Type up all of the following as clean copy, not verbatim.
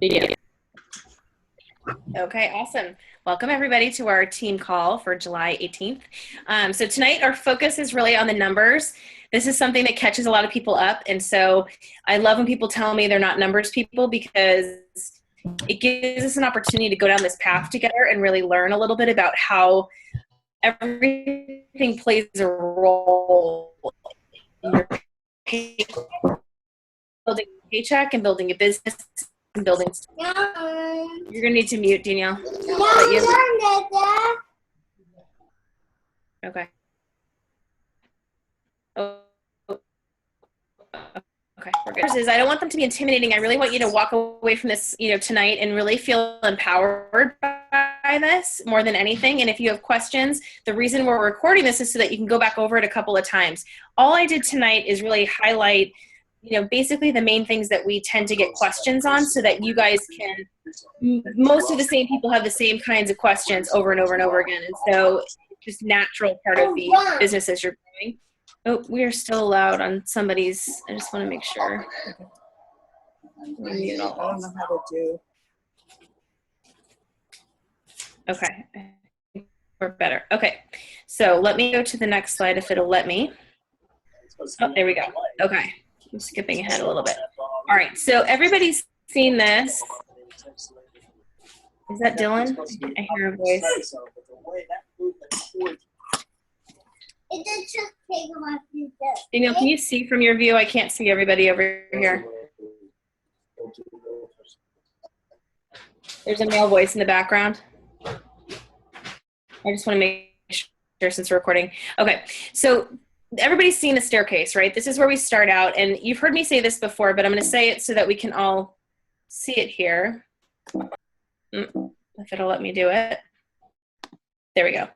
Yeah. Okay, awesome. Welcome everybody to our team call for July 18th. So tonight our focus is really on the numbers. This is something that catches a lot of people up. And so I love when people tell me they're not numbers people because it gives us an opportunity to go down this path together and really learn a little bit about how everything plays a role in your building a paycheck and building a business and building. You're gonna need to mute, Danielle. Okay. Oh, okay, we're good. I don't want them to be intimidating. I really want you to walk away from this, tonight and really feel empowered by this more than anything. And if you have questions, the reason we're recording this is so that you can go back over it a couple of times. All I did tonight is really highlight, basically the main things that we tend to get questions on so that you guys can, most of the same people have the same kinds of questions over and over and over again. And so it's just natural part of the business as you're growing. Oh, we are still loud on somebody's. I just want to make sure. I don't know how to do. Okay, we're better. Okay, so let me go to the next slide if it'll let me. Oh, there we go. Okay, I'm skipping ahead a little bit. All right, so everybody's seen this. Is that Dylan? I hear a voice. Daniel, can you see from your view? I can't see everybody over here. There's a male voice in the background. I just want to make sure since we're recording. Okay, so everybody's seen the staircase, right? This is where we start out, and you've heard me say this before, but I'm going to say it so that we can all see it here. If it'll let me do it. There we go.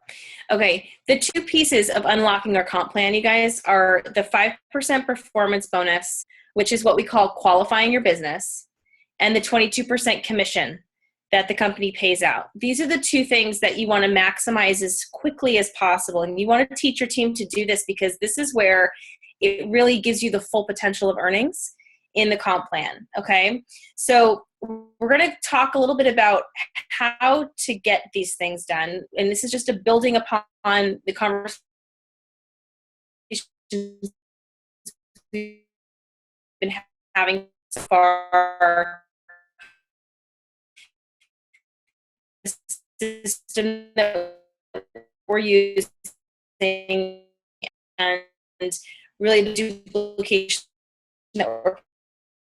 Okay, the two pieces of unlocking our comp plan, you guys, are the 5% performance bonus, which is what we call qualifying your business, and the 22% commission that the company pays out. These are the two things that you want to maximize as quickly as possible. And you want to teach your team to do this because this is where it really gives you the full potential of earnings in the comp plan, okay? So we're going to talk a little bit about how to get these things done. And this is just a building upon the conversation we've been having so far. The system that we're using and really the duplication that we're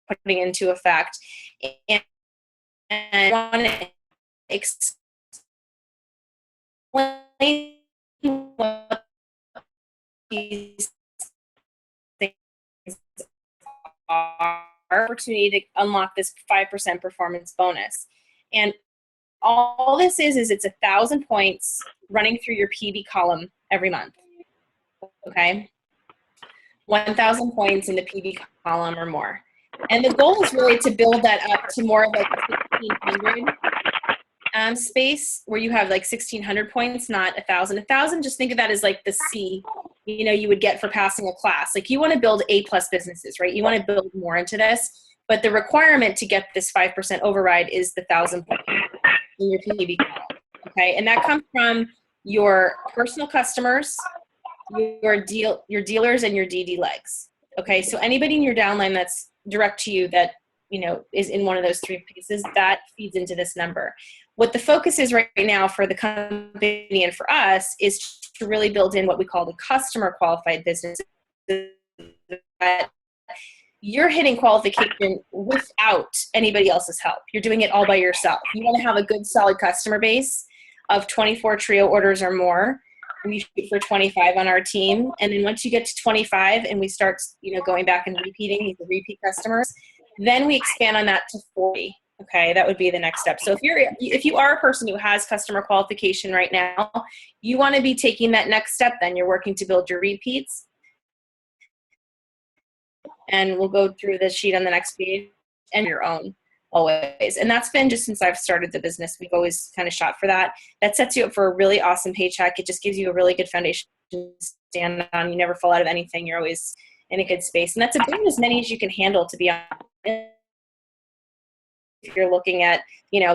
putting into effect. And I want to explain what these things are, opportunity to unlock this 5% performance bonus. And all this is it's 1,000 points running through your PB column every month, okay? 1,000 points in the PB column or more. And the goal is really to build that up to more of like 1,600 space where you have like 1,600 points, not 1,000. 1,000, just think of that as like the C, you would get for passing a class. Like you want to build A+ businesses, right? You want to build more into this, but the requirement to get this 5% override is the 1,000 points in your PB column, okay? And that comes from your personal customers, your dealers, and your DD legs, okay? So anybody in your downline that's direct to you that, is in one of those three pieces, that feeds into this number. What the focus is right now for the company and for us is to really build in what we call the customer qualified business. You're hitting qualification without anybody else's help. You're doing it all by yourself. You want to have a good, solid customer base of 24 trio orders or more. We shoot for 25 on our team. And then once you get to 25 and we start, going back and repeating, these are repeat customers, then we expand on that to 40. Okay, that would be the next step. So if you are a person who has customer qualification right now, you want to be taking that next step then. You're working to build your repeats. And we'll go through the sheet on the next page and your own always. And that's been just since I've started the business. We've always kind of shot for that. That sets you up for a really awesome paycheck. It just gives you a really good foundation to stand on. You never fall out of anything. You're always in a good space. And that's about as many as you can handle, to be honest. if you're looking at,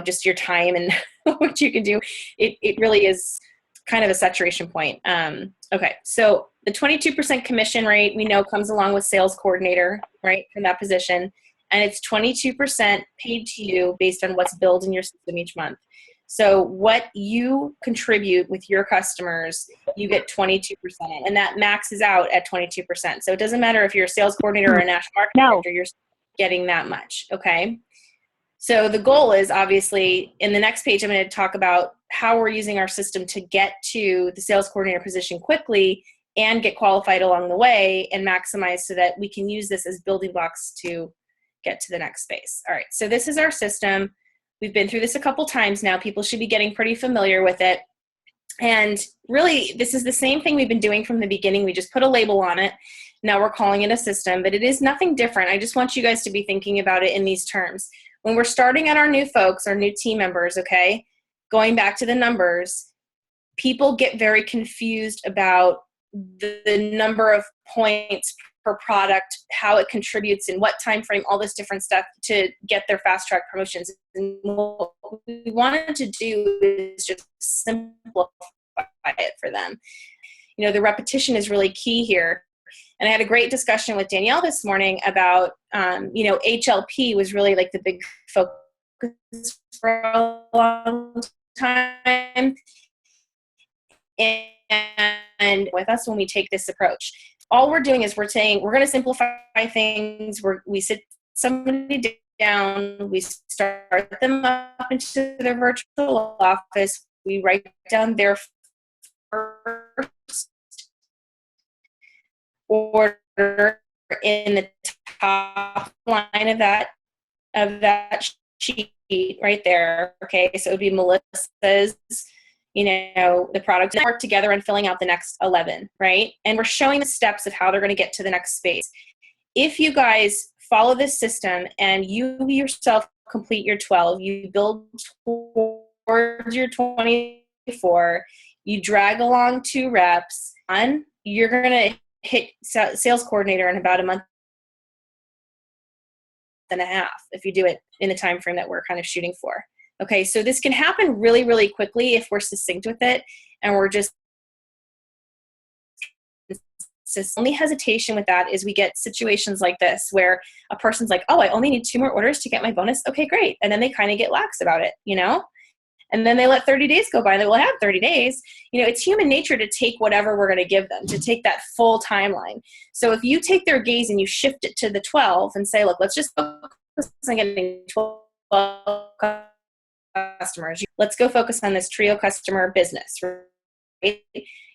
just your time and what you can do, it really is kind of a saturation point. Okay, so the 22% commission rate we know comes along with sales coordinator, right, from that position, and it's 22% paid to you based on what's billed in your system each month. So what you contribute with your customers, you get 22%, and that maxes out at 22%. So it doesn't matter if you're a sales coordinator or a national marketing director, you're getting that much, okay? So the goal is, obviously, in the next page, I'm going to talk about how we're using our system to get to the sales coordinator position quickly and get qualified along the way and maximize so that we can use this as building blocks to get to the next space. All right, so this is our system. We've been through this a couple times now. People should be getting pretty familiar with it. And really, this is the same thing we've been doing from the beginning. We just put a label on it. Now we're calling it a system, but it is nothing different. I just want you guys to be thinking about it in these terms. When we're starting out our new folks, our new team members, okay, going back to the numbers, people get very confused about the number of points per product, how it contributes, in what time frame, all this different stuff to get their fast track promotions. And what we wanted to do is just simplify it for them. The repetition is really key here. And I had a great discussion with Danielle this morning about, HLP was really like the big focus for a long time. And with us, when we take this approach, all we're doing is we're saying we're going to simplify things. We sit somebody down, we start them up into their virtual office, we write down their first order in the top line of that sheet right there. Okay, so it would be Melissa's, the product, and work together on filling out the next 11, right? And we're showing the steps of how they're going to get to the next space. If you guys follow this system and you yourself complete your 12, you build towards your 24, you drag along 2 reps, and you're going to hit sales coordinator in about a month and a half if you do it in the time frame that we're kind of shooting for. Okay, so this can happen really, really quickly if we're succinct with it, and we're just only hesitation with that is we get situations like this where a person's like, oh, I only need 2 more orders to get my bonus. Okay, great. And then they kind of get lax about it, and then they let 30 days go by and they will have 30 days. It's human nature to take whatever we're going to give them, to take that full timeline. So if you take their gaze and you shift it to the 12 and say, look, let's just focus on getting 12 customers. Let's go focus on this trio customer business, right?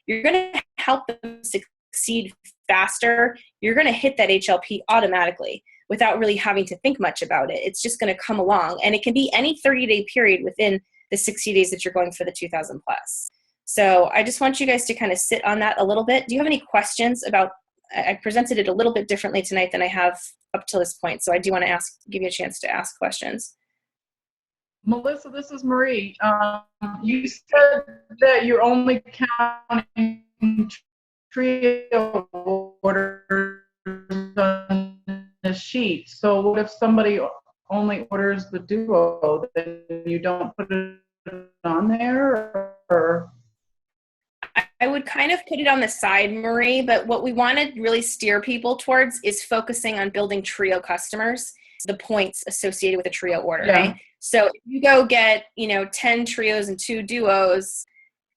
You're going to help them succeed faster. You're going to hit that HLP automatically without really having to think much about it. It's just going to come along, and it can be any 30-day period within the 60 days that you're going for the 2,000 plus. So I just want you guys to kind of sit on that a little bit. Do you have any questions about, I presented it a little bit differently tonight than I have up to this point. So I do want to give you a chance to ask questions. Melissa, this is Marie. You said that you're only counting trio orders on the sheet. So what if somebody only orders the duo, then you don't put it on there? Or? I would kind of put it on the side, Marie, but what we want to really steer people towards is focusing on building trio customers, the points associated with a trio order, right? So if you go get, 10 trios and 2 duos,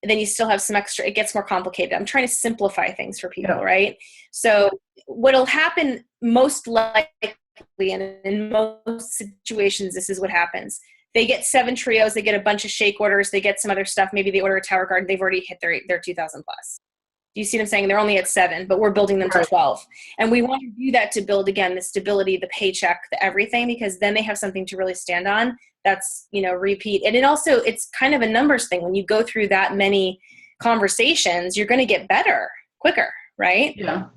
then you still have some extra, it gets more complicated. I'm trying to simplify things for people, right? So what'll happen most likely, and in most situations, this is what happens. They get 7 trios, they get a bunch of shake orders, they get some other stuff, maybe they order a tower guard, they've already hit their 2,000 plus. Do you see what I'm saying? They're only at 7, but we're building them to 12. And we want to do that to build, again, the stability, the paycheck, the everything, because then they have something to really stand on. That's, repeat. And it's kind of a numbers thing. When you go through that many conversations, you're going to get better quicker, right? Yeah.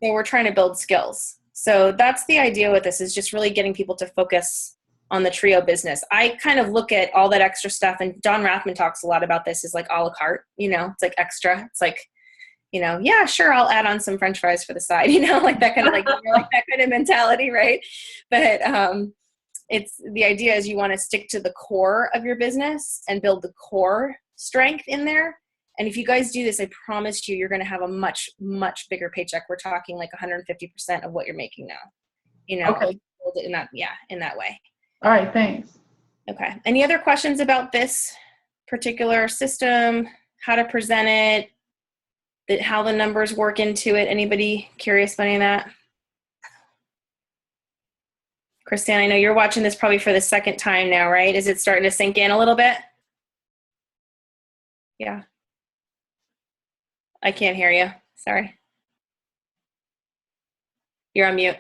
So we're trying to build skills. So that's the idea with this, is just really getting people to focus on the trio business. I kind of look at all that extra stuff, and Don Rathman talks a lot about this, is like a la carte, it's like extra. It's like, yeah, sure, I'll add on some French fries for the side, like that kind of like that kind of mentality, right? But it's the idea is you want to stick to the core of your business and build the core strength in there. And if you guys do this, I promise you, you're going to have a much, much bigger paycheck. We're talking like 150% of what you're making now, you know, Okay. build it in that, in that way. All right, thanks. Okay. Any other questions about this particular system, how to present it, how the numbers work into it? Anybody curious about any of that? Christiane, I know you're watching this probably for the second time now, right? Is it starting to sink in a little bit? Yeah. I can't hear you. Sorry. You're on mute.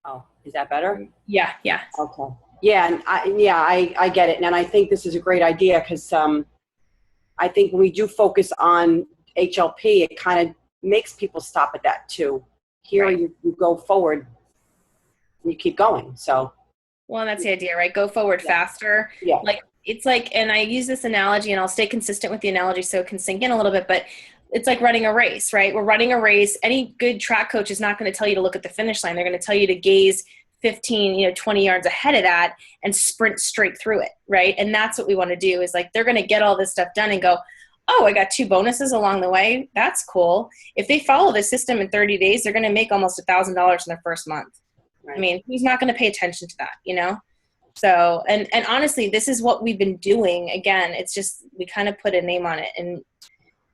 Oh, is that better? Yeah, yeah. Okay. Yeah, and I get it. And I think this is a great idea because I think when we do focus on HLP, it kind of makes people stop at that too. Here Right. you go forward and you keep going. So. Well, that's the idea, right? Go forward faster. Yeah. Like, it's like, and I use this analogy and I'll stay consistent with the analogy so it can sink in a little bit, but it's like running a race, right? We're running a race. Any good track coach is not going to tell you to look at the finish line. They're going to tell you to gaze 15, 20 yards ahead of that and sprint straight through it, right? And that's what we want to do is like, they're going to get all this stuff done and go, oh, I got 2 bonuses along the way. That's cool. If they follow the system in 30 days, they're going to make almost $1,000 in their first month. Right. I mean, who's not going to pay attention to that, So, and honestly, this is what we've been doing. Again, it's just, we kind of put a name on it and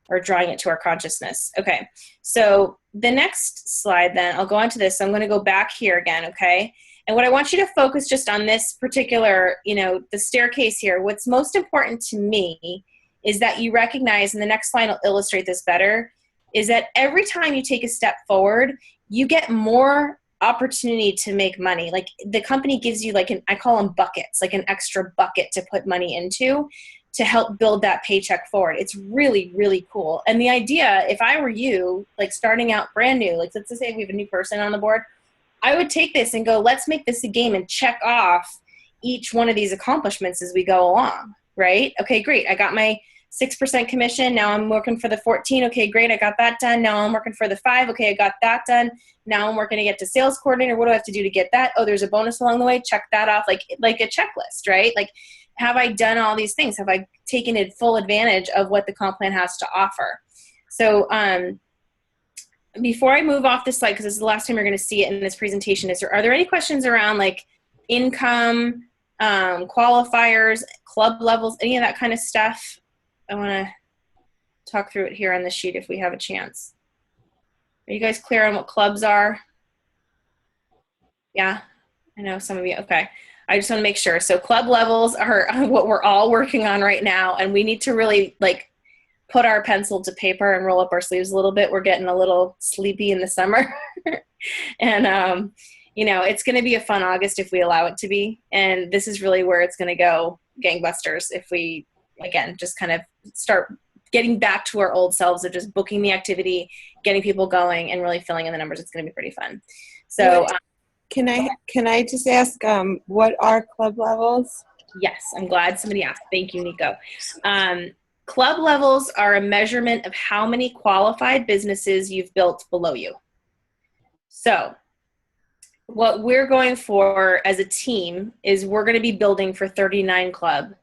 or drawing it to our consciousness. Okay. So the next slide then, I'll go on to this. So I'm going to go back here again. Okay. And what I want you to focus just on this particular, the staircase here. What's most important to me is that you recognize, and the next slide will illustrate this better, is that every time you take a step forward, you get more opportunity to make money. Like the company gives you I call them buckets, like an extra bucket to put money into to help build that paycheck forward. It's really, really cool. And the idea, if I were you, like starting out brand new, like let's just say we have a new person on the board, I would take this and go, let's make this a game and check off each one of these accomplishments as we go along, right? Okay, great. I got my 6% commission. Now I'm working for the 14. Okay, great. I got that done. Now I'm working for the 5. Okay, I got that done. Now I'm working to get to sales coordinator. What do I have to do to get that? Oh, there's a bonus along the way. Check that off. Like a checklist, right? Like, have I done all these things? Have I taken full advantage of what the comp plan has to offer? So before I move off this slide, because this is the last time you're going to see it in this presentation, are there any questions around like income, qualifiers, club levels, any of that kind of stuff? I want to talk through it here on the sheet if we have a chance. Are you guys clear on what clubs are? Yeah, I know some of you. Okay. I just want to make sure. So club levels are what we're all working on right now. And we need to really put our pencil to paper and roll up our sleeves a little bit. We're getting a little sleepy in the summer. And, it's going to be a fun August if we allow it to be. And this is really where it's going to go gangbusters if we, again, just kind of start getting back to our old selves of just booking the activity, getting people going, and really filling in the numbers. It's going to be pretty fun. So can I just ask what are club levels? yes, I'm glad somebody asked. Thank you, Nico. Club levels are a measurement of how many qualified businesses you've built below you. So what we're going for as a team is we're going to be building for 39 club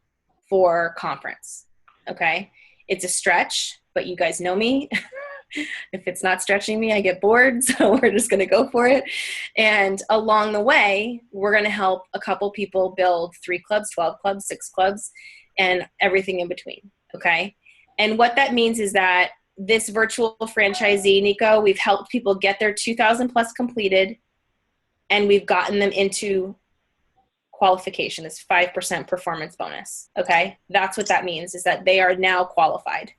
for conference. Okay. It's a stretch, but you guys know me. If it's not stretching me, I get bored. So we're just going to go for it. And along the way, we're going to help a couple people build 3 clubs, 12 clubs, 6 clubs, and everything in between. Okay. And what that means is that this virtual franchisee, Nico, we've helped people get their 2,000 plus completed, and we've gotten them into qualification, this 5% performance bonus. Okay. That's what that means, is that they are now qualified.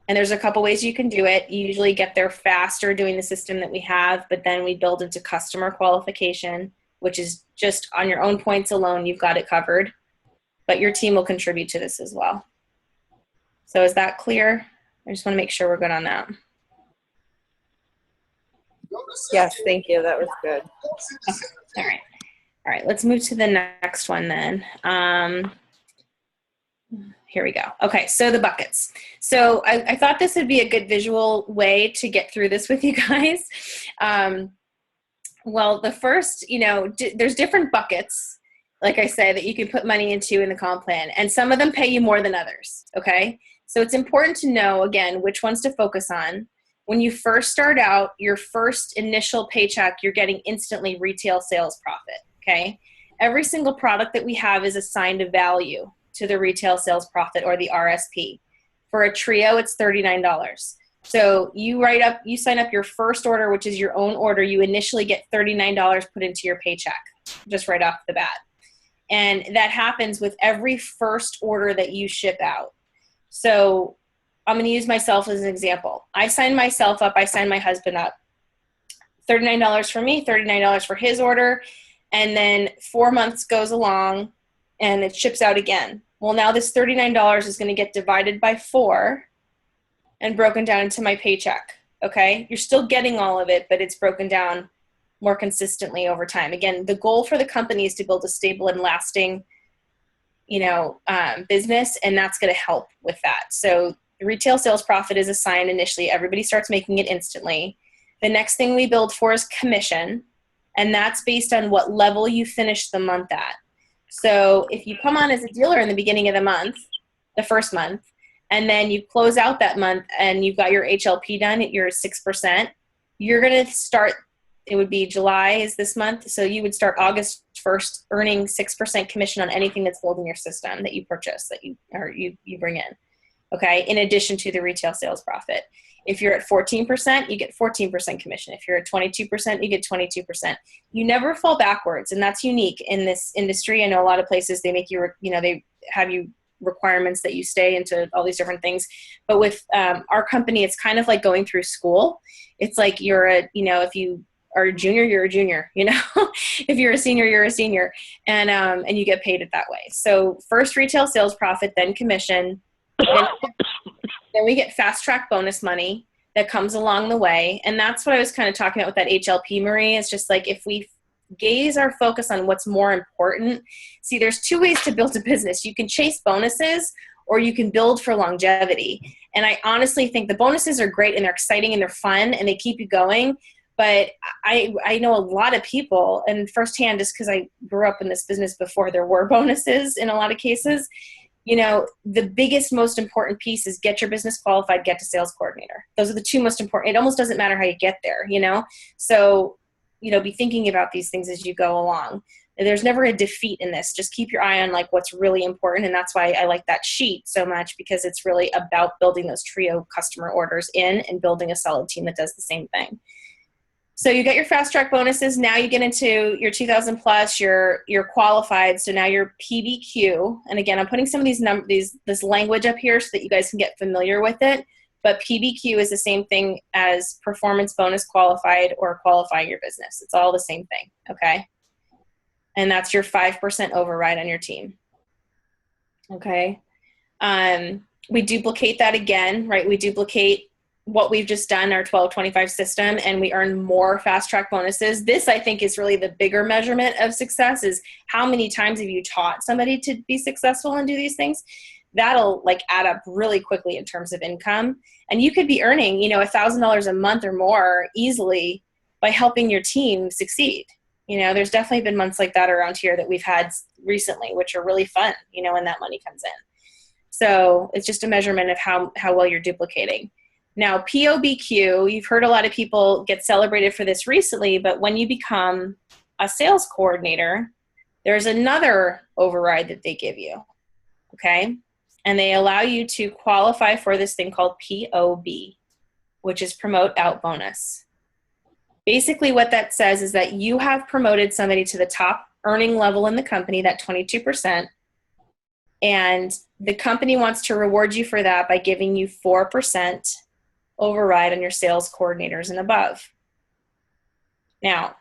And there's a couple ways you can do it. You usually get there faster doing the system that we have, but then we build into customer qualification, which is just on your own points alone, you've got it covered, but your team will contribute to this as well. So is that clear? I just want to make sure we're good on that. Yes, thank you. That was good. Okay. All right. All right. Let's move to the next one then. Here we go. Okay. So the buckets. So I thought this would be a good visual way to get through this with you guys. Well, the first, there's different buckets, like I say, that you can put money into in the comp plan, and some of them pay you more than others. Okay. So it's important to know, again, which ones to focus on. When you first start out, your first initial paycheck, you're getting instantly retail sales profit. Okay. Every single product that we have is assigned a value to the retail sales profit, or the RSP. For a trio, it's $39. So you sign up your first order, which is your own order. You initially get $39 put into your paycheck just right off the bat. And that happens with every first order that you ship out. So I'm going to use myself as an example. I signed myself up. I signed my husband up. $39 for me, $39 for his order. And then 4 months goes along and it ships out again. Well, now this $39 is going to get divided by 4 and broken down into my paycheck. Okay. You're still getting all of it, but it's broken down more consistently over time. Again, the goal for the company is to build a stable and lasting, business, and that's going to help with that. So the retail sales profit is assigned initially. Everybody starts making it instantly. The next thing we build for is commission, and that's based on what level you finish the month at. So if you come on as a dealer in the beginning of the month, the first month, and then you close out that month and you've got your HLP done at your 6%, you're going to start, it would be July is this month, so you would start August 1st earning 6% commission on anything that's sold in your system that you purchase, that you bring in, okay, in addition to the retail sales profit. If you're at 14%, you get 14% commission. If you're at 22%, you get 22%. You never fall backwards, and that's unique in this industry. I know a lot of places they make you, they have you requirements that you stay into all these different things. But with our company, it's kind of like going through school. It's like you're if you are a junior, you're a junior, if you're a senior, you're a senior, and you get paid it that way. So first retail sales profit, then commission, then we get fast track bonus money that comes along the way. And that's what I was kind of talking about with that HLP, Marie. It's just like, if we gaze our focus on what's more important, see, there's 2 ways to build a business. You can chase bonuses, or you can build for longevity. And I honestly think the bonuses are great and they're exciting and they're fun and they keep you going. But I know a lot of people, and firsthand, just because I grew up in this business before there were bonuses in a lot of cases, the biggest, most important piece is get your business qualified, get to sales coordinator. Those are the 2 most important. It almost doesn't matter how you get there, So, be thinking about these things as you go along. There's never a defeat in this. Just keep your eye on what's really important. And that's why I like that sheet so much, because it's really about building those trio customer orders in and building a solid team that does the same thing. So you get your fast track bonuses. Now you get into your 2,000 plus, you're qualified. So now your PBQ, and again, I'm putting some of this language up here so that you guys can get familiar with it. But PBQ is the same thing as performance bonus qualified or qualifying your business. It's all the same thing. Okay. And that's your 5% override on your team. Okay. We duplicate that again, right? We duplicate what we've just done, our 1225 system, and we earn more fast track bonuses. This, I think, is really the bigger measurement of success, is how many times have you taught somebody to be successful and do these things. That'll add up really quickly in terms of income. And you could be earning, $1,000 a month or more easily by helping your team succeed. There's definitely been months like that around here that we've had recently, which are really fun, when that money comes in. So it's just a measurement of how well you're duplicating. Now, POBQ, you've heard a lot of people get celebrated for this recently, but when you become a sales coordinator, there's another override that they give you, okay? And they allow you to qualify for this thing called POB, which is promote out bonus. Basically what that says is that you have promoted somebody to the top earning level in the company, that 22%, and the company wants to reward you for that by giving you 4% override on your sales coordinators and above. Now,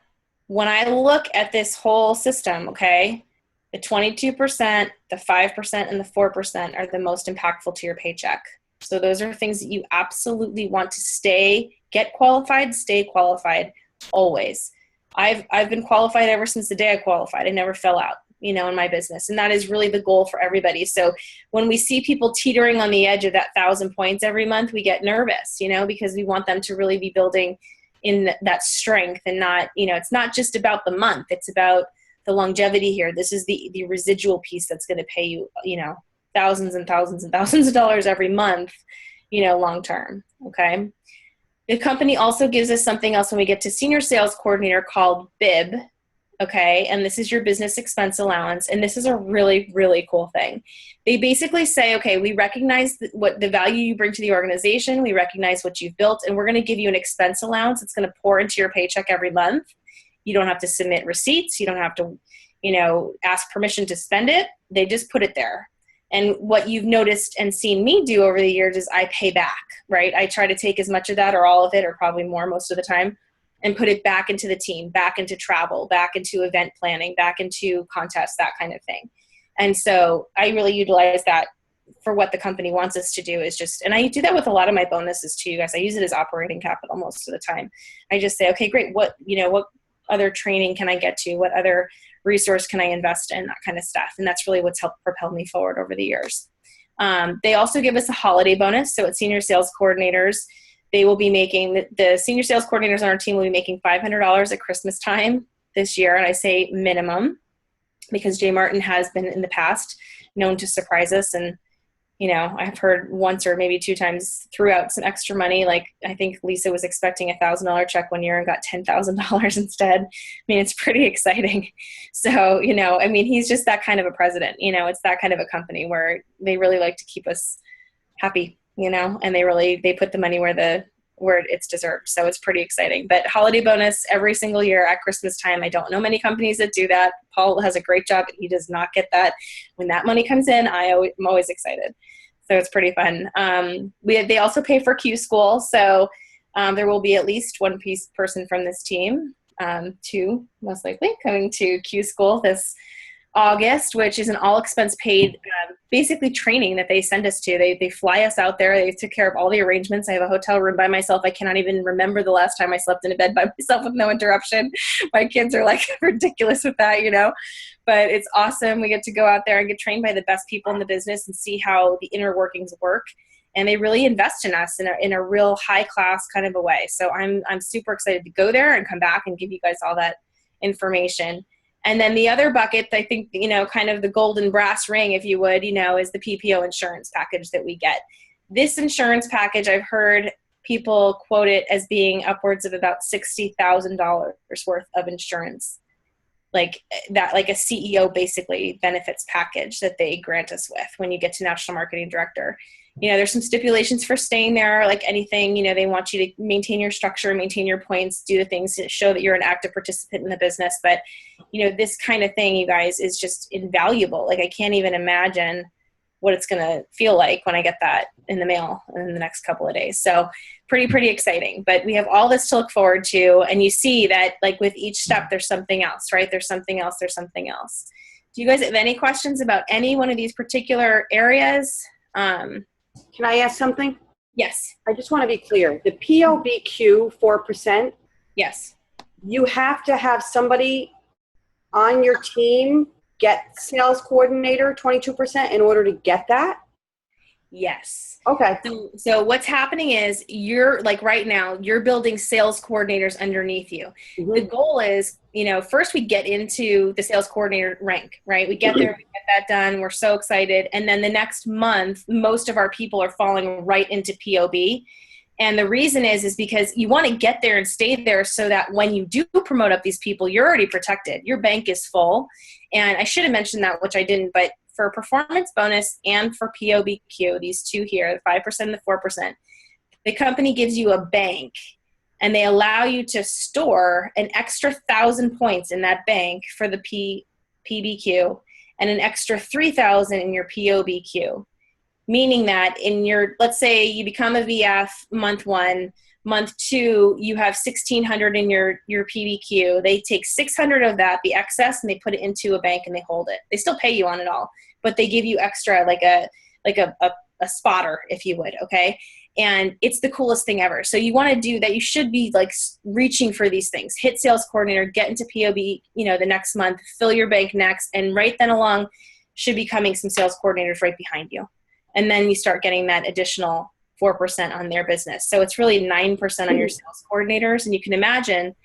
when I look at this whole system, okay, the 22%, the 5%, and the 4% are the most impactful to your paycheck. So those are things that you absolutely want to get qualified, stay qualified, always. I've been qualified ever since the day I qualified. I never fell out, in my business. And that is really the goal for everybody. So when we see people teetering on the edge of that 1,000 points every month, we get nervous, because we want them to really be building, in that strength, and not, it's not just about the month, it's about the longevity here. This is the residual piece that's going to pay you, thousands and thousands and thousands of dollars every month, long term. Okay. The company also gives us something else when we get to senior sales coordinator called BIB. Okay. And this is your business expense allowance. And this is a really, really cool thing. They basically say, okay, we recognize what the value you bring to the organization. We recognize what you've built, and we're going to give you an expense allowance. It's going to pour into your paycheck every month. You don't have to submit receipts. You don't have to, ask permission to spend it. They just put it there. And what you've noticed and seen me do over the years is I pay back, right? I try to take as much of that or all of it, or probably more most of the time, and put it back into the team, back into travel, back into event planning, back into contests, that kind of thing. And so I really utilize that for what the company wants us to do, is just, and I do that with a lot of my bonuses too, you guys. I use it as operating capital most of the time. I just say, okay, great. What other training can I get to? What other resource can I invest in? That kind of stuff. And that's really what's helped propel me forward over the years. They also give us a holiday bonus. So at senior sales coordinators, they will be making, the senior sales coordinators on our team will be making $500 at Christmas time this year. And I say minimum, because Jay Martin has been in the past known to surprise us. And, I've heard once or maybe two times threw out some extra money. Like, I think Lisa was expecting $1,000 check one year and got $10,000 instead. I mean, it's pretty exciting. So, he's just that kind of a president. It's that kind of a company where they really like to keep us happy, and they put the money where it's deserved. So it's pretty exciting. But holiday bonus every single year at Christmas time. I don't know many companies that do that. Paul has a great job, but he does not get that. When that money comes in, I'm always excited. So it's pretty fun. They also pay for Q School. So there will be at least one person from this team, two most likely, coming to Q School this August, which is an all expense paid basically training that they send us to. They fly us out there. They took care of all the arrangements. I have a hotel room by myself. I cannot even remember the last time I slept in a bed by myself with no interruption. My kids are like ridiculous with that, but it's awesome. We get to go out there and get trained by the best people in the business and see how the inner workings work. And they really invest in us in a real high class kind of a way. So I'm super excited to go there and come back and give you guys all that information. And then the other bucket, I think, kind of the golden brass ring, if you would, is the PPO insurance package that we get. This insurance package, I've heard people quote it as being upwards of about $60,000 worth of insurance. Like that, like a CEO basically benefits package that they grant us with when you get to National Marketing Director. There's some stipulations for staying there, like anything, they want you to maintain your structure, maintain your points, do the things to show that you're an active participant in the business. But, this kind of thing, you guys, is just invaluable. Like, I can't even imagine what it's going to feel like when I get that in the mail in the next couple of days. So pretty exciting. But we have all this to look forward to. And you see that, like, with each step, there's something else, right? There's something else. Do you guys have any questions about any one of these particular areas? Can I ask something? Yes. I just want to be clear. The POBQ 4%, Yes. you have to have somebody on your team get sales coordinator 22% in order to get that? Yes. Okay. So what's happening is you're like right now, you're building sales coordinators underneath you. Mm-hmm. The goal is, first we get into the sales coordinator rank, right? We get there, we get that done. We're so excited. And then the next month, most of our people are falling right into POB. And the reason is because you want to get there and stay there so that when you do promote up these people, you're already protected. Your bank is full. And I should have mentioned that, which I didn't, but for performance bonus and for POBQ, these two here, the 5% and the 4%, the company gives you a bank and they allow you to store an extra 1,000 points in that bank for the PBQ and an extra 3,000 in your POBQ. Meaning that in your, let's say you become a VF month 1, month 2, you have 1,600 in your PBQ. They take 600 of that, the excess, and they put it into a bank and they hold it. They still pay you on it all, but they give you extra, like a spotter, if you would. Okay. And it's the coolest thing ever. So you want to do that. You should be like reaching for these things. Hit sales coordinator, get into POB, the next month, fill your bank next, and right then along should be coming some sales coordinators right behind you. And then you start getting that additional 4% on their business. So it's really 9% on your sales coordinators. And you can imagine,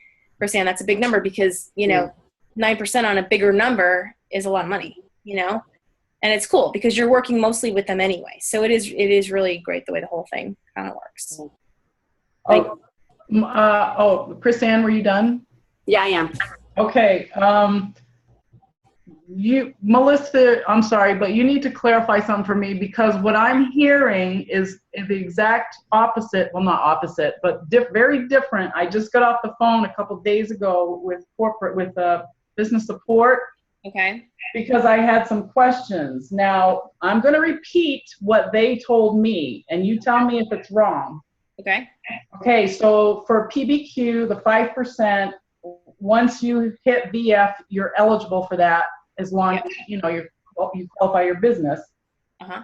Chrisanne, that's a big number because, 9% on a bigger number is a lot of money, and it's cool because you're working mostly with them anyway. So it is really great the way the whole thing kind of works. Chrisanne, were you done? Yeah, I am. Okay. Melissa, I'm sorry, but you need to clarify something for me because what I'm hearing is the exact opposite. Well, not opposite, but very different. I just got off the phone a couple days ago with business support. Okay. Because I had some questions. Now, I'm going to repeat what they told me, and you tell me if it's wrong. Okay. Okay, so for PBQ, the 5%, once you hit VF, you're eligible for that as long as you qualify your business. Uh-huh.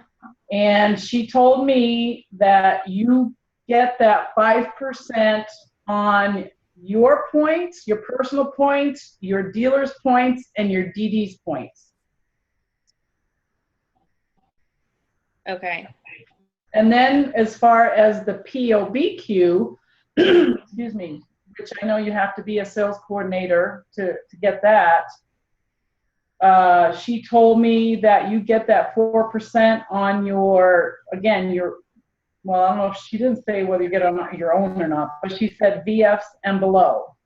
And she told me that you get that 5% on your points, your personal points, your dealer's points, and your DD's points. Okay. And then as far as the POBQ, excuse me, which I know you have to be a sales coordinator to get that, she told me that you get that 4% on well, I don't know if she didn't say whether you get on your own or not, but she said VFs and below.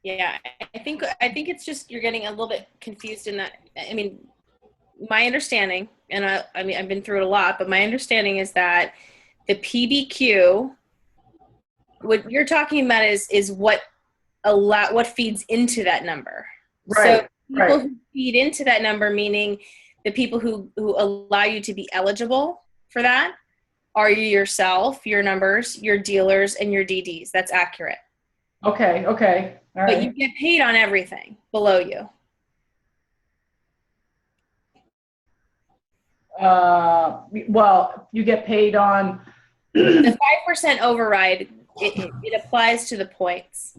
Yeah, I think it's just you're getting a little bit confused in that. I mean, my understanding, and I mean I've been through it a lot, but my understanding is that the PBQ, what you're talking about is what feeds into that number. Right. So people who feed into that number, meaning the people who allow you to be eligible for that, are you yourself, your numbers, your dealers, and your DDs. That's accurate. Okay. All right. But you get paid on everything below you. Well, you get paid on the 5% override. It applies to the points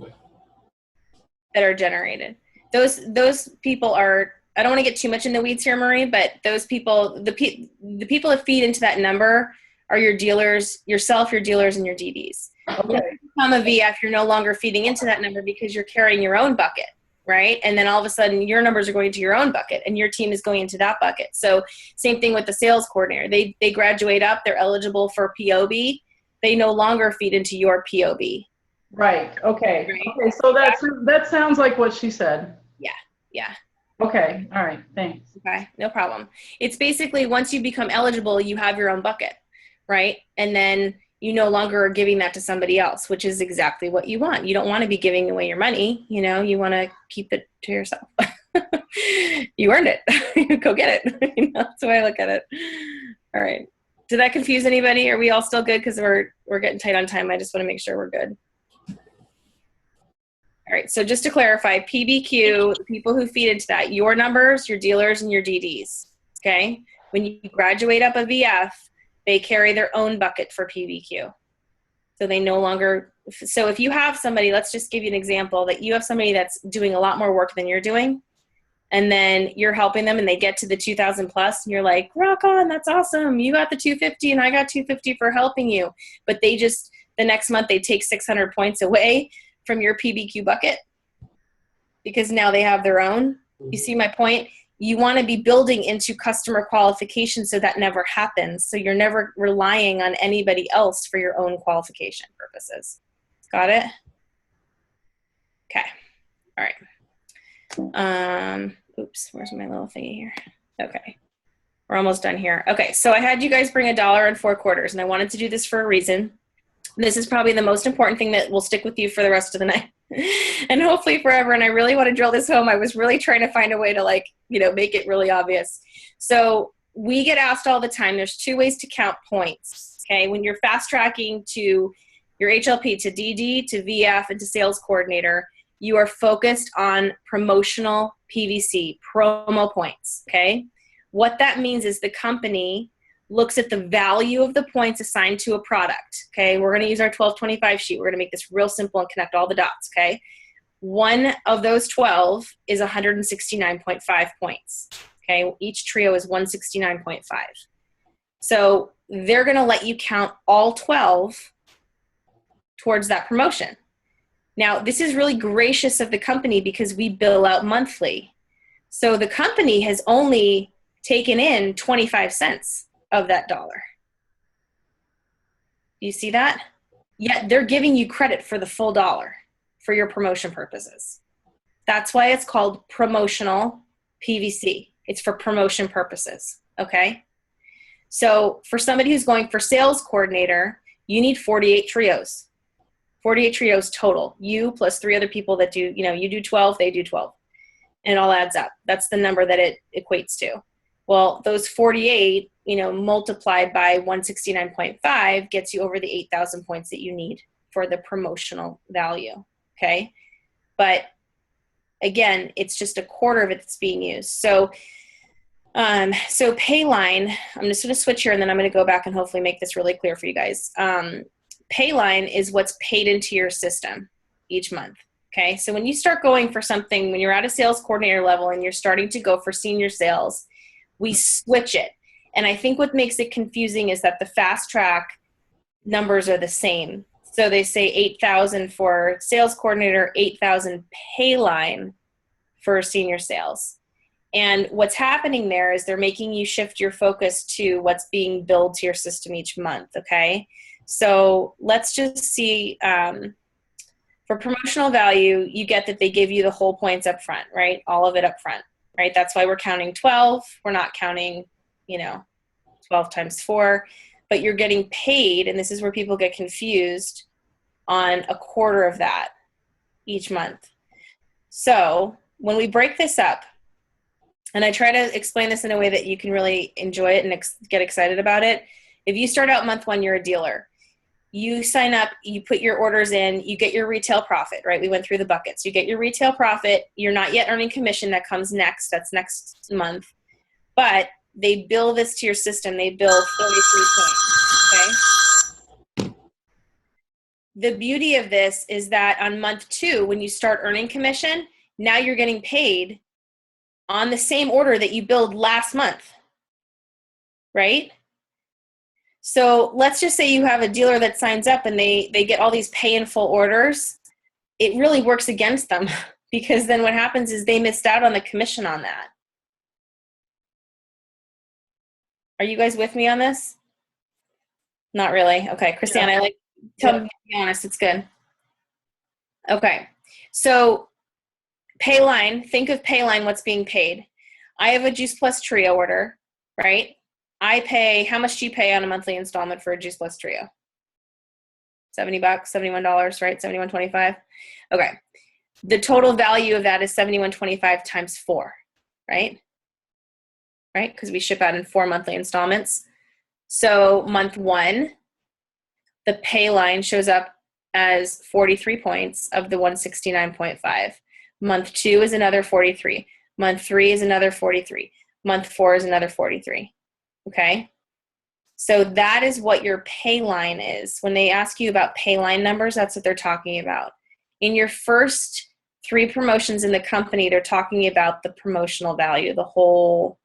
that are generated. Those people are. I don't want to get too much in the weeds here, Marie, but those people, the people that feed into that number are your dealers, yourself, your dealers, and your DDs. Okay. When you become a VF, you're no longer feeding into that number because you're carrying your own bucket, right? And then all of a sudden, your numbers are going into your own bucket, and your team is going into that bucket. So same thing with the sales coordinator. They graduate up. They're eligible for POB. They no longer feed into your POB. Right. Okay. Right? Okay. So that sounds like what she said. Yeah. Okay. All right. Thanks. Okay. No problem. It's basically once you become eligible, you have your own bucket, right? And then you no longer are giving that to somebody else, which is exactly what you want. You don't want to be giving away your money. You want to keep it to yourself. You earned it. Go get it. That's the way I look at it. All right. Did that confuse anybody? Are we all still good? Because we're getting tight on time. I just want to make sure we're good. All right. So just to clarify, PBQ, people who feed into that, your numbers, your dealers, and your DDs. Okay. When you graduate up a VF, they carry their own bucket for PBQ. So they no longer, so if you have somebody, let's just give you an example, that you have somebody that's doing a lot more work than you're doing, and then you're helping them and they get to the 2,000 plus, and you're like, rock on, that's awesome. You got the 250 and I got 250 for helping you. But they just, the next month they take 600 points away from your PBQ bucket because now they have their own. You see my point? You want to be building into customer qualification so that never happens. So you're never relying on anybody else for your own qualification purposes. Got it? Okay. All right. Oops, where's my little thingy here? Okay. We're almost done here. Okay, so I had you guys bring $1.04, and I wanted to do this for a reason. This is probably the most important thing that will stick with you for the rest of the night and hopefully forever. And I really want to drill this home. I was really trying to find a way to make it really obvious. So we get asked all the time, there's 2 ways to count points. Okay. When you're fast tracking to your HLP, to DD, to VF, and to sales coordinator, you are focused on promotional PVC, promo points. Okay. What that means is the company looks at the value of the points assigned to a product. Okay, we're going to use our 1225 sheet. We're going to make this real simple and connect all the dots. Okay, one of those 12 is 169.5 points. Okay, each trio is 169.5. So they're going to let you count all 12 towards that promotion. Now, this is really gracious of the company because we bill out monthly. So the company has only taken in 25 cents of that dollar. You see that? Yet they're giving you credit for the full dollar for your promotion purposes. That's why it's called promotional PVC. It's for promotion purposes, okay? So for somebody who's going for sales coordinator, you need 48 trios. 48 trios total. You plus 3 other people that do, you do 12, they do 12. And it all adds up. That's the number that it equates to. Well, those 48, multiplied by 169.5 gets you over the 8,000 points that you need for the promotional value, okay? But again, it's just a quarter of it that's being used. So Payline, I'm just going to switch here and then I'm going to go back and hopefully make this really clear for you guys. Payline is what's paid into your system each month. Okay, so when you start going for something, when you're at a sales coordinator level and you're starting to go for senior sales, we switch it. And I think what makes it confusing is that the fast track numbers are the same. So they say 8,000 for sales coordinator, 8,000 Payline for senior sales. And what's happening there is they're making you shift your focus to what's being billed to your system each month, okay? So let's just see, for promotional value, you get that they give you the whole points up front, right? All of it up front, right? That's why we're counting 12. We're not counting, 12 times 4. But you're getting paid, and this is where people get confused, on a quarter of that each month. So when we break this up, and I try to explain this in a way that you can really enjoy it and get excited about it. If you start out month 1, you're a dealer. You sign up, you put your orders in, you get your retail profit, right? We went through the buckets. You get your retail profit. You're not yet earning commission. That comes next. That's next month. But they bill this to your system. They bill 43 points, okay? The beauty of this is that on month 2, when you start earning commission, now you're getting paid on the same order that you billed last month, right? So let's just say you have a dealer that signs up and they get all these pay in full orders. It really works against them because then what happens is they missed out on the commission on that. Are you guys with me on this? Not really. Okay, Christiane, Yeah. tell me to be honest, it's good. Okay, so Payline, think of Payline, what's being paid. I have a Juice Plus Trio order, right? I pay, how much do you pay on a monthly installment for a Juice Plus Trio? $70, $71, right? $71.25. Okay. The total value of that is $71.25 times 4, right? Right? Because we ship out in 4 monthly installments. So month 1, the Payline shows up as 43 points of the 169.5. Month 2 is another 43. Month 3 is another 43. Month 4 is another 43. Okay? So that is what your Payline is. When they ask you about Payline numbers, that's what they're talking about. In your first 3 promotions in the company, they're talking about the promotional value, the whole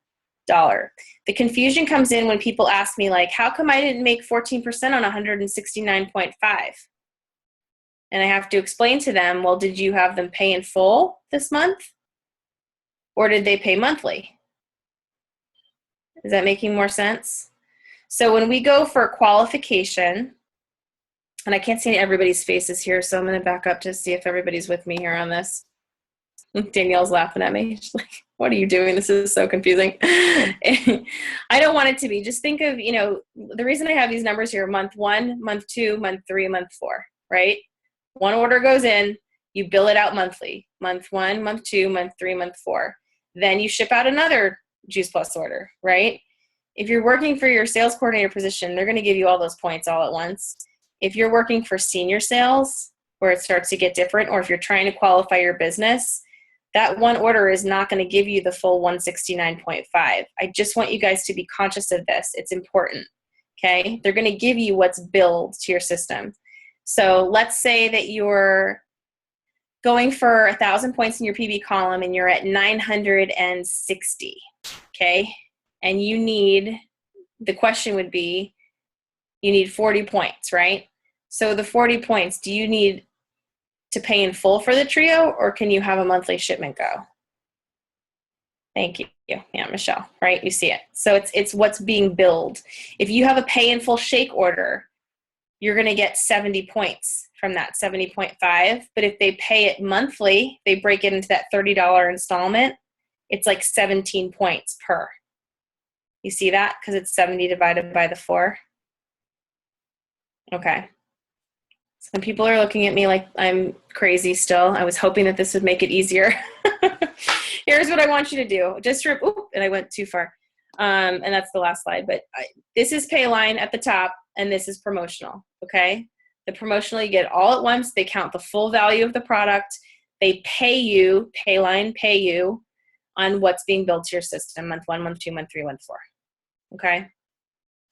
dollar. The confusion comes in when people ask me, like, how come I didn't make 14% on 169.5? And I have to explain to them, well, did you have them pay in full this month? Or did they pay monthly? Is that making more sense? So when we go for qualification, and I can't see everybody's faces here, so I'm going to back up to see if everybody's with me here on this. Danielle's laughing at me. She's like, what are you doing? This is so confusing. I don't want it to be. Just think of, the reason I have these numbers here, month 1, month 2, month 3, month 4, right? One order goes in, you bill it out monthly. Month 1, month 2, month 3, month 4. Then you ship out another Juice Plus order, right? If you're working for your sales coordinator position, they're going to give you all those points all at once. If you're working for senior sales, where it starts to get different, or if you're trying to qualify your business, that one order is not going to give you the full 169.5. I just want you guys to be conscious of this. It's important, okay? They're going to give you what's billed to your system. So let's say that you're going for 1,000 points in your PB column and you're at 960, okay? And you need, the question would be, you need 40 points, right? So the 40 points, do you need to pay in full for the trio, or can you have a monthly shipment go? Thank you. Yeah, Michelle, right? You see it. So it's what's being billed. If you have a pay in full shake order, you're going to get 70 points from that, 70.5. But if they pay it monthly, they break it into that $30 installment, it's like 17 points per. You see that? Because it's 70 divided by the 4. Okay. Some people are looking at me like I'm crazy still. I was hoping that this would make it easier. Here's what I want you to do. Just and I went too far. And that's the last slide. But this is pay line at the top, and this is promotional, okay? The promotional you get all at once. They count the full value of the product. They pay you, pay line, pay you on what's being billed to your system, month 1, month 2, month 3, month 4, okay?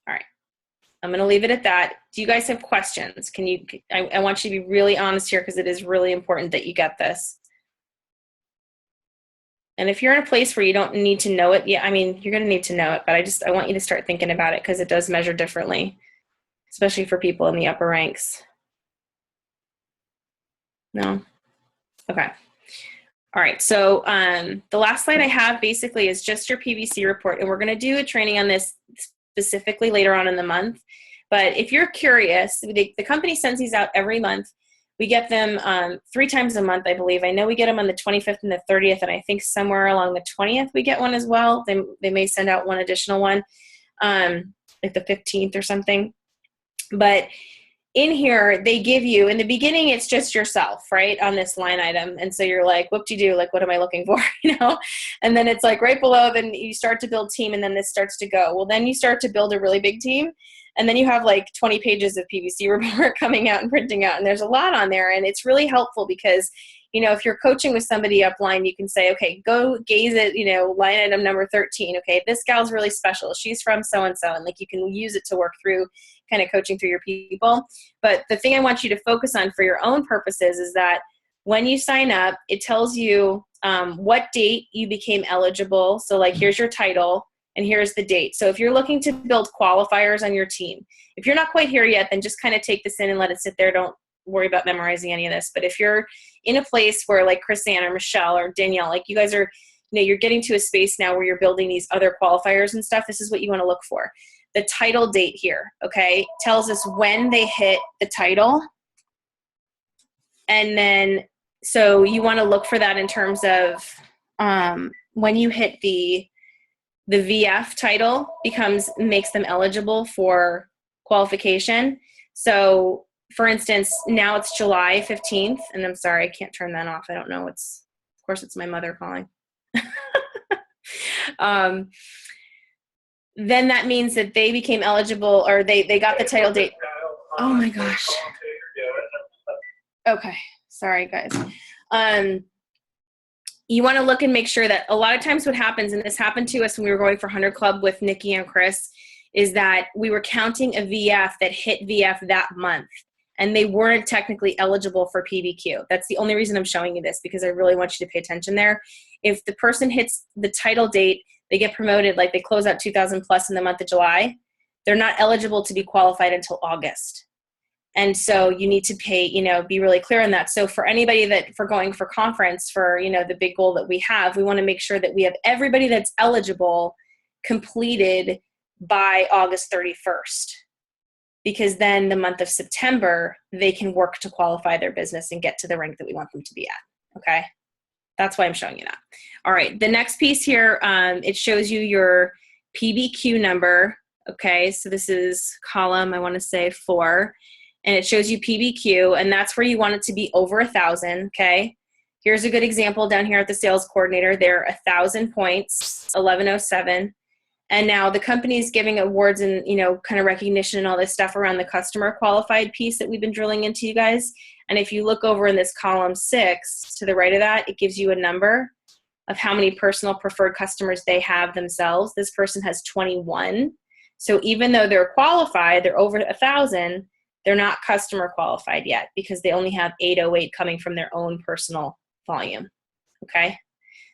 All right. I'm going to leave it at that. Do you guys have questions? I want you to be really honest here because it is really important that you get this. And if you're in a place where you don't need to know it, yeah, I mean, you're going to need to know it, but I want you to start thinking about it because it does measure differently, especially for people in the upper ranks. No? Okay. All right. So the last slide I have basically is just your PVC report, and we're going to do a training on this specifically later on in the month. But if you're curious, the company sends these out every month. We get them 3 times a month, I believe. I know we get them on the 25th and the 30th, and I think somewhere along the 20th we get one as well. They may send out one additional one, like the 15th or something. But in here, they give you, in the beginning, it's just yourself, right, on this line item. And so you're like, whoop-de-doo, like, what am I looking for, you know? And then it's like right below, then you start to build team, and then this starts to go. Well, then you start to build a really big team, and then you have like 20 pages of PVC report coming out and printing out, and there's a lot on there, and it's really helpful because, you know, if you're coaching with somebody upline, you can say, okay, go gaze at, you know, line item number 13. Okay, this gal's really special. She's from so-and-so, and like you can use it to work through kind of coaching through your people. But the thing I want you to focus on for your own purposes is that when you sign up, it tells you what date you became eligible. So like, here's your title and here's the date. So if you're looking to build qualifiers on your team, if you're not quite here yet, then just kind of take this in and let it sit there. Don't worry about memorizing any of this. But if you're in a place where like Chris-Ann or Michelle or Danielle, like you guys are, you know, you're getting to a space now where you're building these other qualifiers and stuff, this is what you want to look for. The title date here, okay, tells us when they hit the title. And then, so you want to look for that in terms of when you hit the VF title makes them eligible for qualification. So for instance, now it's July 15th, and I'm sorry, I can't turn that off. I don't know. Of course it's my mother calling. Then that means that they became eligible, or they got the title date. Oh my gosh. Okay. Sorry, guys. You want to look and make sure that a lot of times what happens, and this happened to us when we were going for 100 Club with Nikki and Chris, is that we were counting a VF that hit VF that month, and they weren't technically eligible for PBQ. That's the only reason I'm showing you this, because I really want you to pay attention there. If the person hits the title date, they get promoted, like they close out 2,000 plus in the month of July, they're not eligible to be qualified until August. And so you need to pay, you know, be really clear on that. So for anybody for going for conference, for, you know, the big goal that we want to make sure that we have everybody that's eligible completed by August 31st. Because then the month of September, they can work to qualify their business and get to the rank that we want them to be at, okay? That's why I'm showing you that. All right, the next piece here, it shows you your PBQ number, okay? So this is column, I wanna say 4, and it shows you PBQ, and that's where you want it to be over 1,000, okay? Here's a good example down here at the sales coordinator. They're 1,000 points, 1107. And now the company is giving awards and, you know, kind of recognition and all this stuff around the customer qualified piece that we've been drilling into, you guys. And if you look over in this column 6 to the right of that, it gives you a number of how many personal preferred customers they have themselves. This person has 21. So even though they're qualified, they're over 1,000, they're not customer qualified yet because they only have 808 coming from their own personal volume, okay?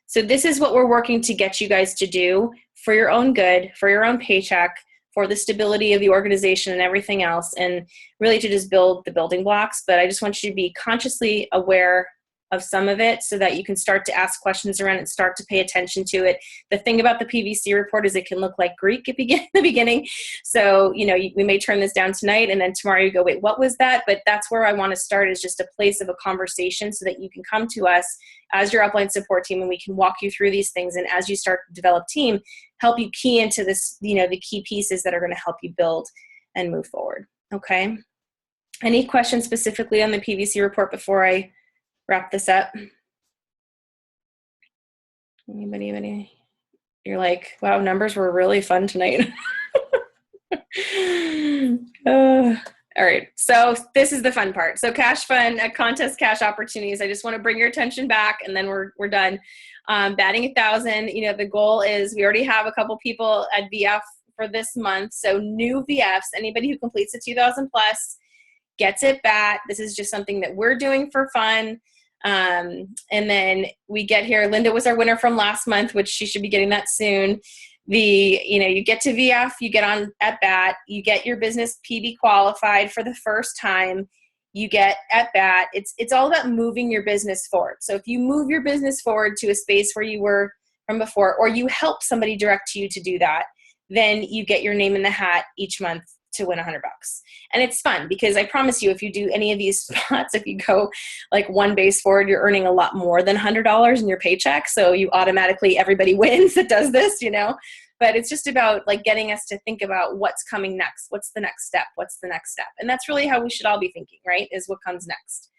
So this is what we're working to get you guys to do for your own good, for your own paycheck, for the stability of the organization and everything else, and really to just build the building blocks. But I just want you to be consciously aware of some of it so that you can start to ask questions around it and start to pay attention to it. The thing about the PVC report is it can look like Greek at the beginning. So, you know, we may turn this down tonight and then tomorrow you go, wait, what was that? But that's where I want to start, is just a place of a conversation so that you can come to us as your upline support team and we can walk you through these things. And as you start to develop team, help you key into this, you know, the key pieces that are going to help you build and move forward. Okay. Any questions specifically on the PVC report before I wrap this up? Anybody? You're like, wow, numbers were really fun tonight. All right, so this is the fun part. So cash fund, contest cash opportunities. I just want to bring your attention back, and then we're done. Batting 1,000. You know, the goal is we already have a couple people at VF for this month. So new VFs, anybody who completes the 2,000 plus gets it bat. This is just something that we're doing for fun. And then we get here. Linda was our winner from last month, which she should be getting that soon. You get to VF, you get on at bat, you get your business PB qualified for the first time, you get at bat. It's all about moving your business forward. So if you move your business forward to a space where you were from before, or you help somebody direct you to do that, then you get your name in the hat each month to win $100. And it's fun because I promise you, if you do any of these spots, if you go like one base forward, you're earning a lot more than $100 in your paycheck. So you automatically, everybody wins that does this, you know, but it's just about like getting us to think about what's coming next. What's the next step? What's the next step? And that's really how we should all be thinking, right? Is what comes next.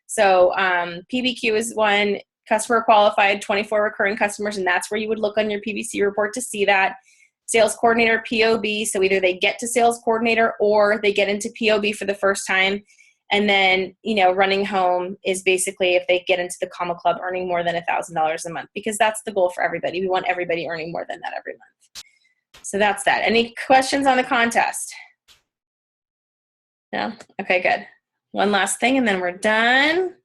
So PBQ is one, customer qualified, 24 recurring customers. And that's where you would look on your PVC report to see that. Sales coordinator, POB, so either they get to sales coordinator or they get into POB for the first time. And then, you know, running home is basically if they get into the Comma Club earning more than $1,000 a month, because that's the goal for everybody. We want everybody earning more than that every month. So that's that. Any questions on the contest? No? Okay, good. One last thing and then we're done.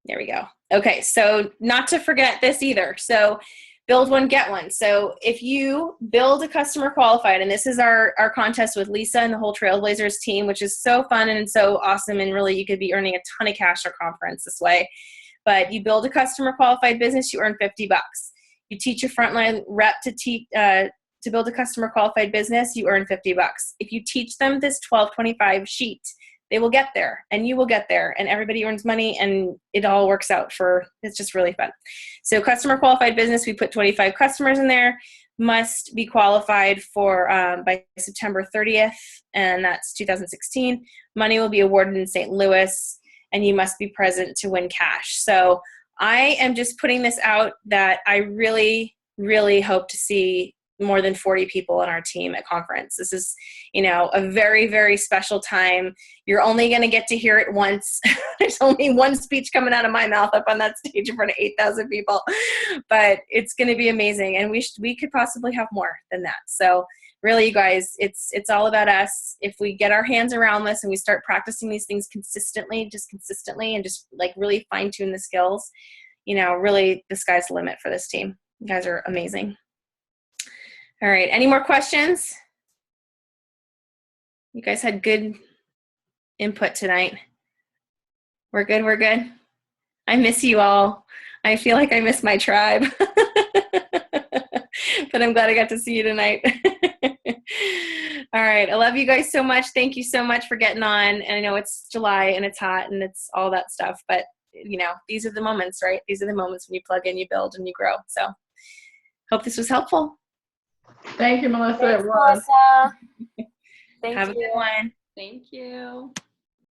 There we go. Okay, so not to forget this either. So build one, get one. So if you build a customer qualified, and this is our contest with Lisa and the whole Trailblazers team, which is so fun and so awesome, and really you could be earning a ton of cash or conference this way. But you build a customer qualified business, you earn $50. You teach a frontline rep to build a customer qualified business, you earn $50. If you teach them this 1225 sheet, they will get there and you will get there and everybody earns money and it all works out it's just really fun. So customer qualified business, we put 25 customers in there, must be qualified for by September 30th, and that's 2016. Money will be awarded in St. Louis and you must be present to win cash. So I am just putting this out that I really, really hope to see more than 40 people on our team at conference. This is, you know, a very, very special time. You're only going to get to hear it once. There's only one speech coming out of my mouth up on that stage in front of 8,000 people, but it's going to be amazing. And we could possibly have more than that. So really, you guys, it's all about us. If we get our hands around this and we start practicing these things consistently and just like really fine tune the skills, you know, really the sky's the limit for this team. You guys are amazing. All right. Any more questions? You guys had good input tonight. We're good. We're good. I miss you all. I feel like I miss my tribe. But I'm glad I got to see you tonight. All right. I love you guys so much. Thank you so much for getting on. And I know it's July and it's hot and it's all that stuff. But, you know, these are the moments, right? These are the moments when you plug in, you build, and you grow. So hope this was helpful. Thank you, Melissa. Thanks, Melissa. Thank Have a good one. Thank you.